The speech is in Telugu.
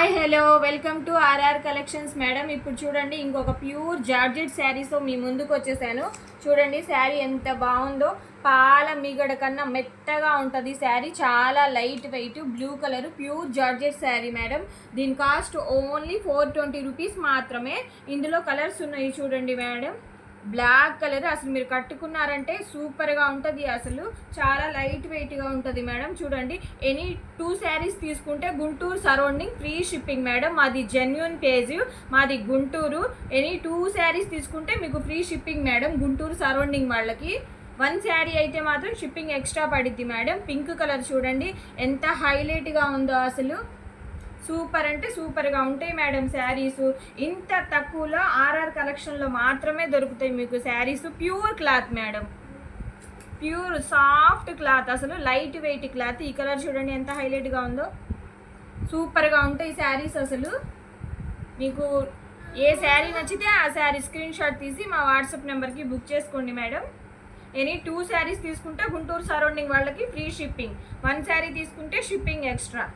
Hi hello welcome to RR collections madam. ఇప్పుడు చూడండి ఇంకొక ప్యూర్ జార్జెట్ శారీతో మీ ముందుకు వచ్చేసాను. చూడండి శారీ ఎంత బాగుందో, పాల మీగడ కన్నా మెత్తగా ఉంటుంది శారీ. చాలా light weight blue colour pure georgette sari madam. దీని కాస్ట్ ఓన్లీ 420 రూపీస్ మాత్రమే. ఇందులో కలర్స్ ఉన్నాయి చూడండి మేడం. బ్లాక్ కలర్ అసలు మీరు కట్టుకున్నారంటే సూపర్గా ఉంటుంది. అసలు చాలా లైట్ వెయిట్గా ఉంటుంది మేడం. చూడండి ఎనీ 2 శారీస్ తీసుకుంటే Guntur surrounding free shipping madam. మాది జెన్యూన్ పేజ్, మాది గుంటూరు. ఎనీ 2 శారీస్ తీసుకుంటే మీకు free shipping madam. Guntur surrounding వాళ్ళకి 1 శారీ అయితే మాత్రం షిప్పింగ్ ఎక్స్ట్రా పడిద్ది మేడం. పింక్ కలర్ చూడండి ఎంత హైలైట్గా ఉందో, అసలు సూపర్ అంటే సూపర్గా ఉంటాయి మేడం శారీస్. ఇంత తక్కువలో ఆర్ఆర్ కలెక్షన్లో మాత్రమే దొరుకుతాయి మీకు saris. Pure cloth madam, pure soft cloth, అసలు లైట్ వెయిట్ క్లాత్. ఈ కలర్ చూడండి ఎంత హైలైట్గా ఉందో, సూపర్గా ఉంటాయి శారీస్. అసలు మీకు ఏ శారీ నచ్చితే ఆ శారీ స్క్రీన్ షాట్ తీసి మా వాట్సాప్ నెంబర్కి బుక్ చేసుకోండి మేడం. ఎనీ 2 శారీస్ తీసుకుంటే గుంటూరు సరౌండింగ్ వాళ్ళకి ఫ్రీ షిప్పింగ్, 1 శారీ తీసుకుంటే షిప్పింగ్ ఎక్స్ట్రా.